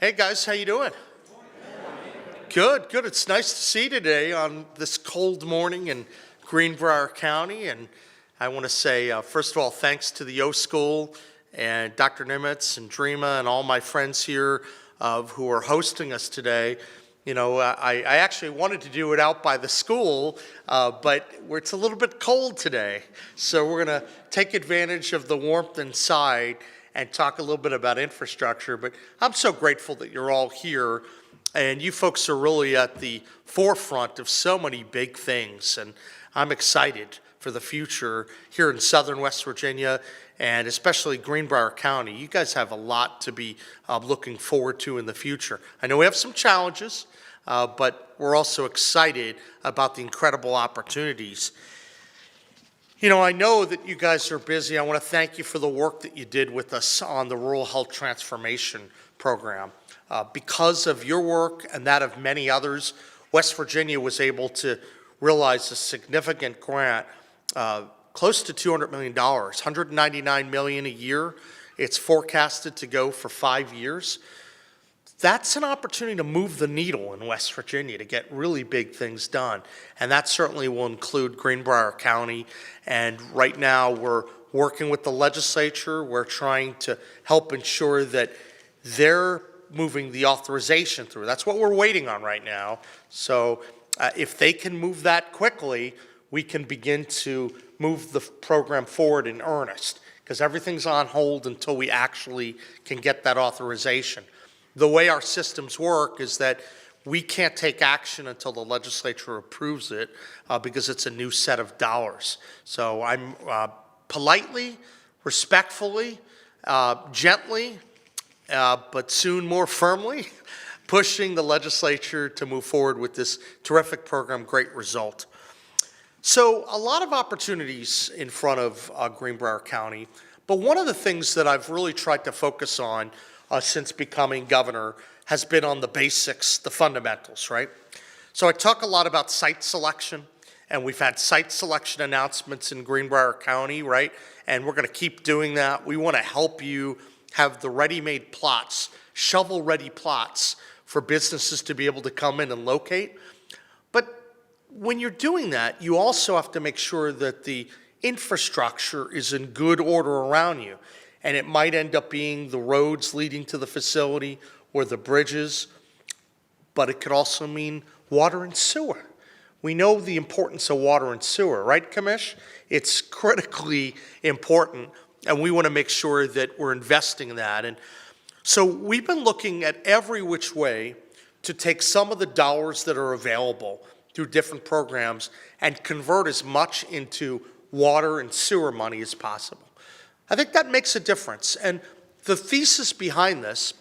Hey guys, how you doing? Good, good. It's nice to see you today on this cold morning in Greenbrier County. And I want to say, first of all, thanks to the O School and Dr. Nimitz and Dreama and all my friends here who are hosting us today. You know, I actually wanted to do it out by the school, but it's a little bit cold today. So we're going to take advantage of the warmth inside and talk a little bit about infrastructure. But I'm so grateful that you're all here. And you folks are really at the forefront of so many big things. And I'm excited for the future here in southern West Virginia and especially Greenbrier County. You guys have a lot to be looking forward to in the future. I know we have some challenges, but we're also excited about the incredible opportunities. You know, I know that you guys are busy. I want to thank you for the work that you did with us on the Rural Health Transformation Program. Because of your work and that of many others, West Virginia was able to realize a significant grant, close to $200 million, $199 million a year. It's forecasted to go for 5 years. That's an opportunity to move the needle in West Virginia, to get really big things done. And that certainly will include Greenbrier County. And right now we're working with the legislature. We're trying to help ensure that they're moving the authorization through. That's what we're waiting on right now. So if they can move that quickly, we can begin to move the program forward in earnest, because everything's on hold until we actually can get that authorization. The way our systems work is that we can't take action until the legislature approves it because it's a new set of dollars. So I'm politely, respectfully, gently, but soon more firmly pushing the legislature to move forward with this terrific program, great result. So a lot of opportunities in front of Greenbrier County, but one of the things that I've really tried to focus on since becoming governor has been on the basics, the fundamentals, right? So I talk a lot about site selection, and we've had site selection announcements in Greenbrier County, right? And we're going to keep doing that. We want to help you have the ready-made plots, shovel-ready plots for businesses to be able to come in and locate. But when you're doing that, you also have to make sure that the infrastructure is in good order around you. And it might end up being the roads leading to the facility or the bridges, but it could also mean water and sewer. We know the importance of water and sewer, right, Commish? It's critically important, and we want to make sure that we're investing in that. And so we've been looking at every which way to take some of the dollars that are available through different programs and convert as much into water and sewer money as possible. I think that makes a difference. And the thesis behind this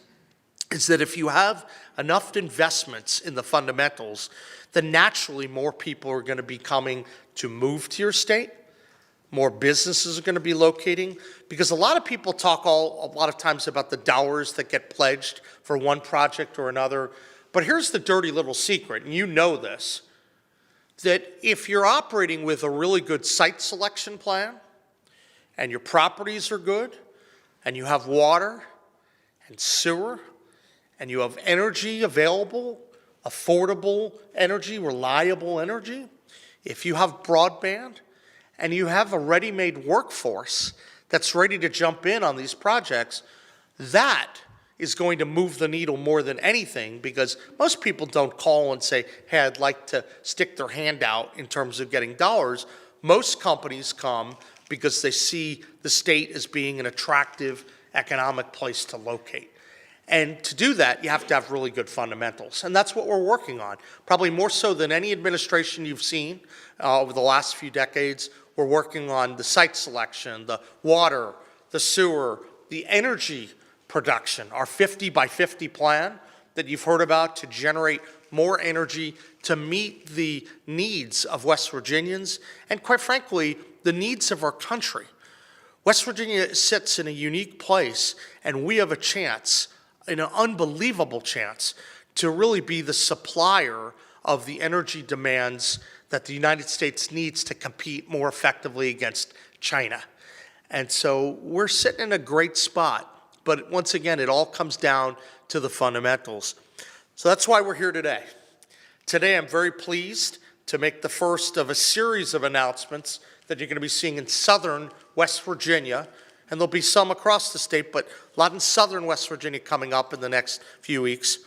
is that if you have enough investments in the fundamentals, then naturally more people are going to be coming to move to your state. More businesses are going to be locating, because a lot of people talk a lot of times about the dollars that get pledged for one project or another. But here's the dirty little secret, and you know this, that if you're operating with a really good site selection plan, and your properties are good, and you have water and sewer, and you have energy available, affordable energy, reliable energy, if you have broadband, and you have a ready-made workforce that's ready to jump in on these projects, that is going to move the needle more than anything, because most people don't call and say, hey, I'd like to stick their hand out in terms of getting dollars. Most companies come because they see the state as being an attractive economic place to locate. And to do that, you have to have really good fundamentals. And that's what we're working on. Probably more so than any administration you've seen over the last few decades. We're working on the site selection, the water, the sewer, the energy production, our 50 by 50 plan that you've heard about to generate more energy to meet the needs of West Virginians and, quite frankly, the needs of our country. West Virginia sits in a unique place, and we have a chance, an unbelievable chance, to really be the supplier of the energy demands that the United States needs to compete more effectively against China. And so we're sitting in a great spot. But once again, it all comes down to the fundamentals. So that's why we're here today. Today I'm very pleased to make the first of a series of announcements that you're going to be seeing in southern West Virginia, and there'll be some across the state, but a lot in southern West Virginia coming up in the next few weeks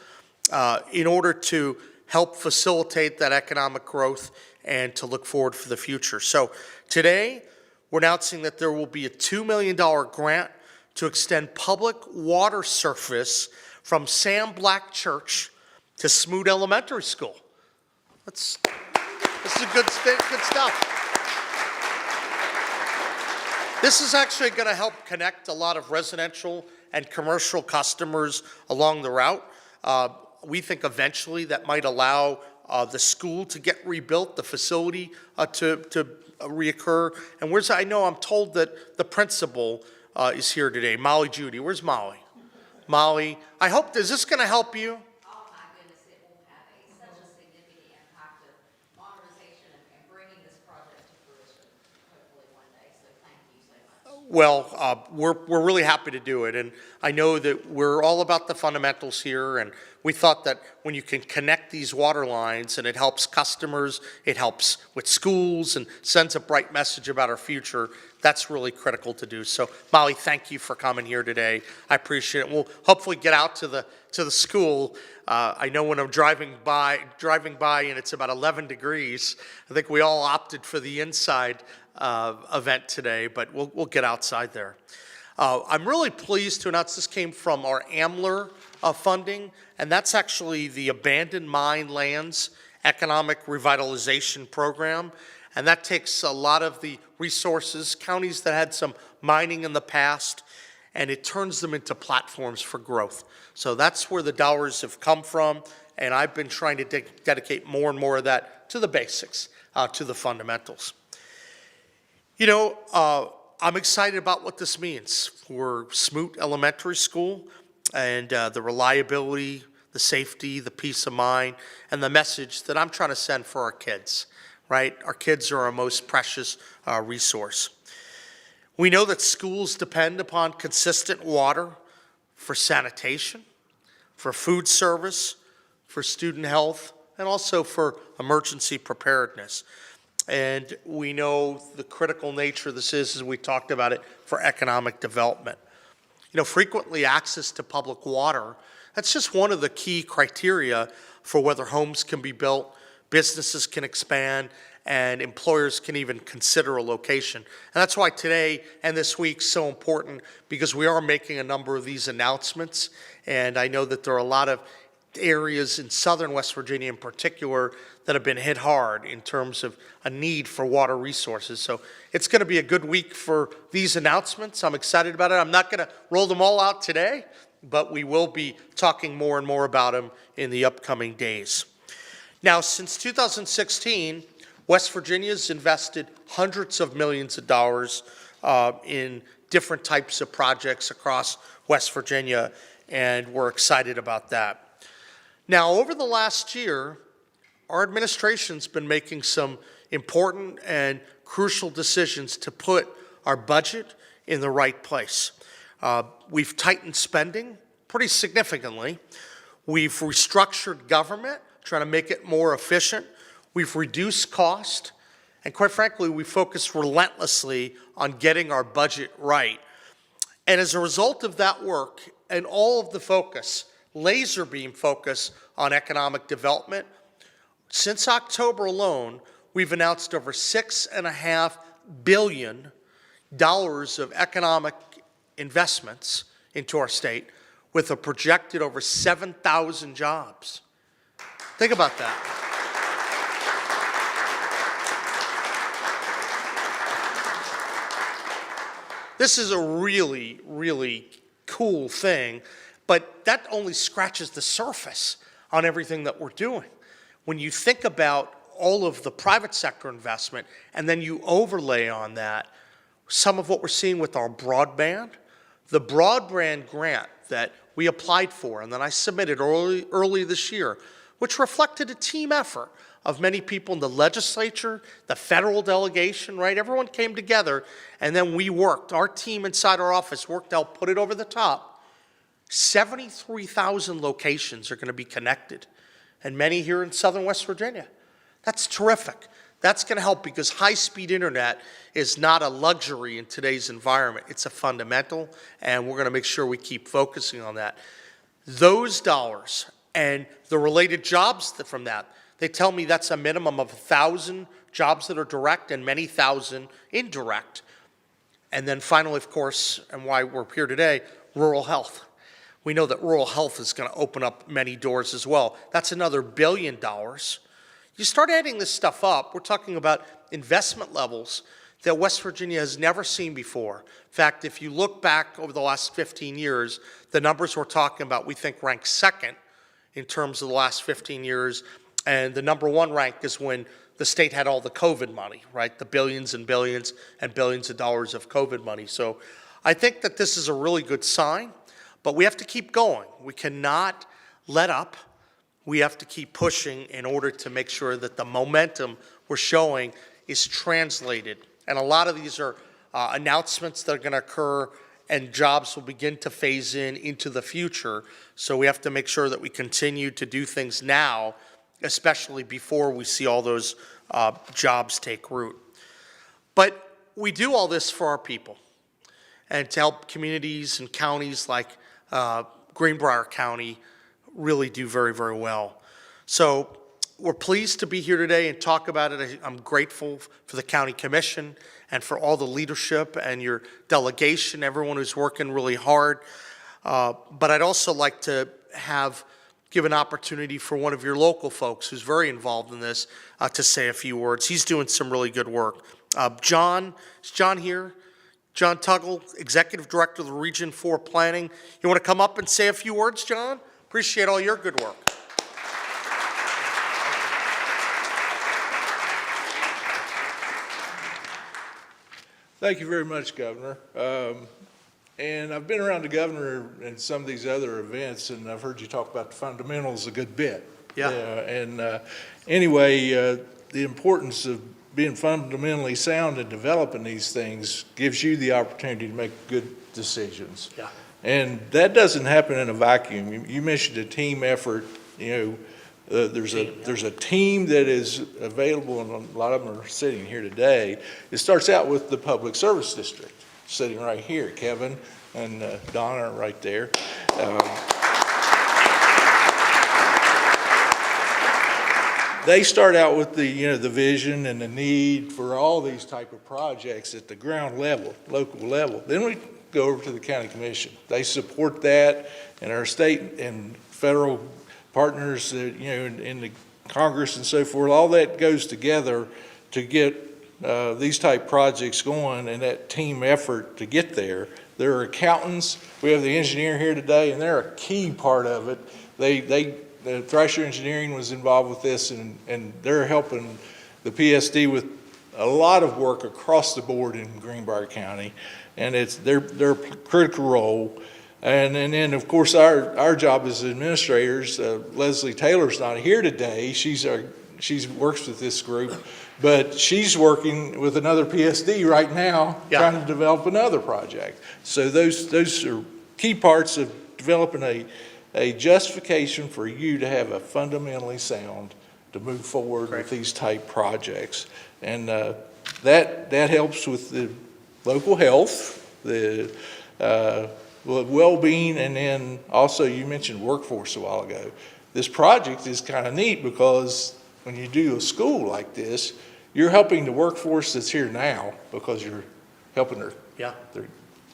in order to help facilitate that economic growth and to look forward for the future. So today, we're announcing that there will be a $2 million grant to extend public water service from Sam Black Church to Smoot Elementary School. This is good stuff. This is actually going to help connect a lot of residential and commercial customers along the route. We think eventually that might allow the school to get rebuilt, the facility to reoccur. And I'm told that the principal is here today, Molly Judy. Where's Molly? Molly, is this going to help you? Oh my goodness, it will have such a significant impact of modernization and bringing this project to fruition, hopefully one day. So thank you so much. Well, we're really happy to do it, and I know that we're all about the fundamentals here, and we thought that when you can connect these water lines and it helps customers, it helps with schools and sends a bright message about our future, that's really critical to do. So Molly, thank you for coming here today. I appreciate it. We'll hopefully get out to the school. I know when I'm driving by and it's about 11 degrees, I think we all opted for the inside event today, but we'll get outside there. I'm really pleased to announce this came from our AMLER funding, and that's actually the Abandoned Mine Lands Economic Revitalization Program. And that takes a lot of the resources, counties that had some mining in the past, and it turns them into platforms for growth. So that's where the dollars have come from, and I've been trying to dedicate more and more of that to the basics, to the fundamentals. You know, I'm excited about what this means for Smoot Elementary School and the reliability, the safety, the peace of mind, and the message that I'm trying to send for our kids, right? Our kids are our most precious resource. We know that schools depend upon consistent water for sanitation, for food service, for student health, and also for emergency preparedness. And we know the critical nature this is, as we talked about it, for economic development. You know, frequently access to public water, that's just one of the key criteria for whether homes can be built, businesses can expand, and employers can even consider a location. And that's why today and this week is so important, because we are making a number of these announcements. And I know that there are a lot of areas in southern West Virginia in particular that have been hit hard in terms of a need for water resources. So it's going to be a good week for these announcements. I'm excited about it. I'm not going to roll them all out today, but we will be talking more and more about them in the upcoming days. Now, since 2016, West Virginia's invested hundreds of millions of dollars in different types of projects across West Virginia, and we're excited about that. Now, over the last year, our administration's been making some important and crucial decisions to put our budget in the right place. We've tightened spending pretty significantly. We've restructured government, trying to make it more efficient. We've reduced cost, and quite frankly, we focused relentlessly on getting our budget right. And as a result of that work and all of the focus, laser beam focus on economic development, since October alone, we've announced over $6.5 billion of economic investments into our state, with a projected over 7,000 jobs. Think about that. This is a really, really cool thing, but that only scratches the surface on everything that we're doing. When you think about all of the private sector investment, and then you overlay on that some of what we're seeing with our broadband, the broadband grant that we applied for and that I submitted early this year, which reflected a team effort of many people in the legislature, the federal delegation, right? Everyone came together, and then we worked. Our team inside our office worked to help put it over the top. 73,000 locations are going to be connected, and many here in southern West Virginia. That's terrific. That's going to help because high-speed internet is not a luxury in today's environment. It's a fundamental, and we're going to make sure we keep focusing on that. Those dollars and the related jobs from that, they tell me that's a minimum of 1,000 jobs that are direct and many thousand indirect. And then finally, of course, and why we're here today, rural health. We know that rural health is going to open up many doors as well. That's another $1 billion. You start adding this stuff up, we're talking about investment levels that West Virginia has never seen before. In fact, if you look back over the last 15 years, the numbers we're talking about, we think rank second in terms of the last 15 years. And the number one rank is when the state had all the COVID money, right? The billions and billions and billions of dollars of COVID money. So I think that this is a really good sign, but we have to keep going. We cannot let up. We have to keep pushing in order to make sure that the momentum we're showing is translated. And a lot of these are announcements that are going to occur, and jobs will begin to phase in into the future. So we have to make sure that we continue to do things now, especially before we see all those jobs take root. But we do all this for our people and to help communities and counties like Greenbrier County really do very, very well. So we're pleased to be here today and talk about it. I'm grateful for the county commission and for all the leadership and your delegation, everyone who's working really hard. But I'd also like to give an opportunity for one of your local folks who's very involved in this to say a few words. He's doing some really good work. John, is John here? John Tuggle, Executive Director of the Region 4 Planning. You want to come up and say a few words, John? Appreciate all your good work. Thank you very much, Governor. And I've been around the governor and some of these other events, and I've heard you talk about the fundamentals a good bit. Yeah. Anyway, the importance of being fundamentally sound and developing these things gives you the opportunity to make good decisions. Yeah. And that doesn't happen in a vacuum. You mentioned a team effort. There's a team that is available, and a lot of them are sitting here today. It starts out with the Public Service District, sitting right here. Kevin and Donna are right there. They start out with the vision and the need for all these type of projects at the ground level, local level. Then we go over to the county commission. They support that, and our state and federal partners, in the Congress and so forth, all that goes together to get these type projects going, and that team effort to get there. There are accountants. We have the engineer here today, and they're a key part of it. The Thrasher Engineering was involved with this, and they're helping the PSD with a lot of work across the board in Greenbrier County, and they're a critical role. And then, of course, our job as administrators, Leslie Taylor's not here today. She works with this group, but she's working with another PSD right now, trying to develop another project. So those are key parts of developing a justification for you to have a fundamentally sound to move forward with these type projects. And that helps with the local health, the well-being, and then also you mentioned workforce a while ago. This project is kind of neat because when you do a school like this, you're helping the workforce that's here now because you're helping their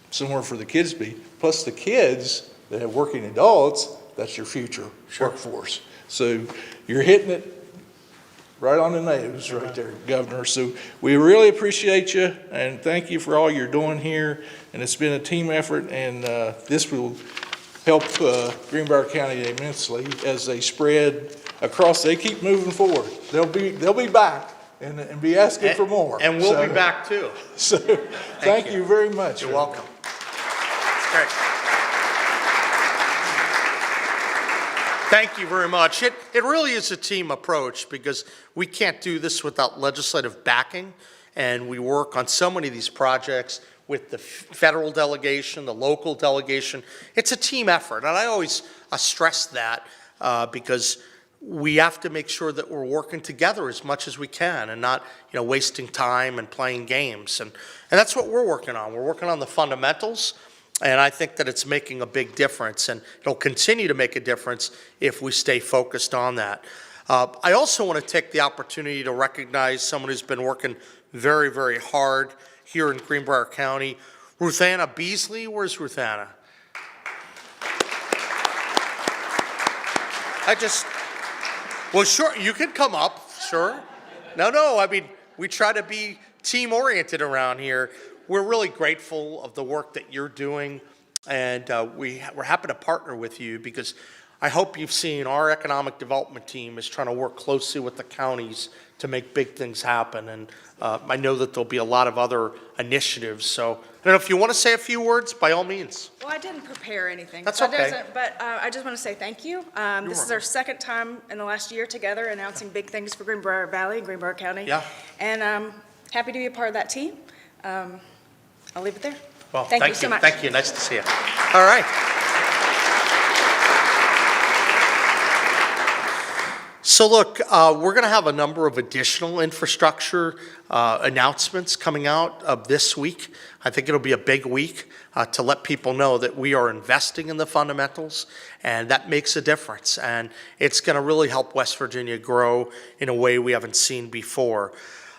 somewhere for the kids to be, plus the kids that have working adults, that's your future workforce. So you're hitting it right on the nose right there, Governor. So we really appreciate you, and thank you for all you're doing here. And it's been a team effort, and this will help Greenbrier County immensely as they spread across. They keep moving forward. They'll be back and be asking for more. And we'll be back too. So thank you very much. You're welcome. Great. Thank you very much. It really is a team approach because we can't do this without legislative backing, and we work on so many of these projects with the federal delegation, the local delegation. It's a team effort, and I always stress that because we have to make sure that we're working together as much as we can and not, wasting time and playing games. And that's what we're working on. We're working on the fundamentals, and I think that it's making a big difference, and it'll continue to make a difference if we stay focused on that. I also want to take the opportunity to recognize someone who's been working very, very hard here in Greenbrier County, Ruthanna Beasley. Where's Ruthanna? Well, sure, you can come up, sure. No, I mean, we try to be team-oriented around here. We're really grateful of the work that you're doing, and we're happy to partner with you because I hope you've seen our economic development team is trying to work closely with the counties to make big things happen, and I know that there'll be a lot of other initiatives, so I don't know if you want to say a few words, by all means. Well, I didn't prepare anything. That's so okay. But I just want to say thank you. This is our second time in the last year together announcing big things for Greenbrier Valley and Greenbrier County. Yeah. And I'm happy to be a part of that team. I'll leave it there. Well, Thank you so much. Thank you. Nice to see you. All right. So look, we're going to have a number of additional infrastructure announcements coming out of this week. I think it'll be a big week to let people know that we are investing in the fundamentals, and that makes a difference. And it's going to really help West Virginia grow in a way we haven't seen before.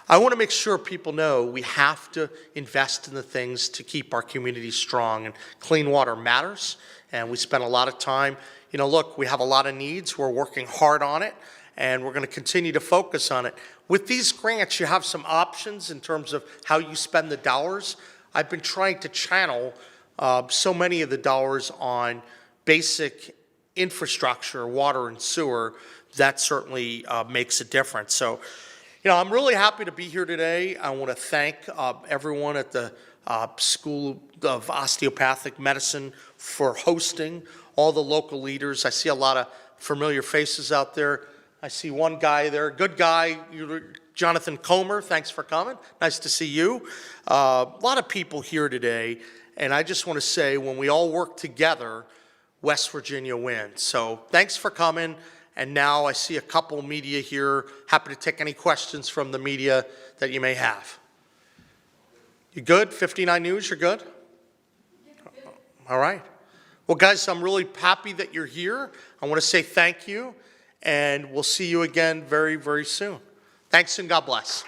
I want to make sure people know we have to invest in the things to keep our community strong, and clean water matters, and we spend a lot of time. Look, we have a lot of needs. We're working hard on it, and we're going to continue to focus on it. With these grants, you have some options in terms of how you spend the dollars. I've been trying to channel so many of the dollars on basic infrastructure, water and sewer. That certainly makes a difference. So, I'm really happy to be here today. I want to thank everyone at the School of Osteopathic Medicine for hosting, all the local leaders. I see a lot of familiar faces out there. I see one guy there, good guy, Jonathan Comer, thanks for coming. Nice to see you. A lot of people here today, and I just want to say when we all work together, West Virginia wins. So thanks for coming. And now I see a couple media here. Happy to take any questions from the media that you may have. You good? 59 News, you're good? All right. Well, guys, I'm really happy that you're here. I want to say thank you, and we'll see you again very, very soon. Thanks, and God bless.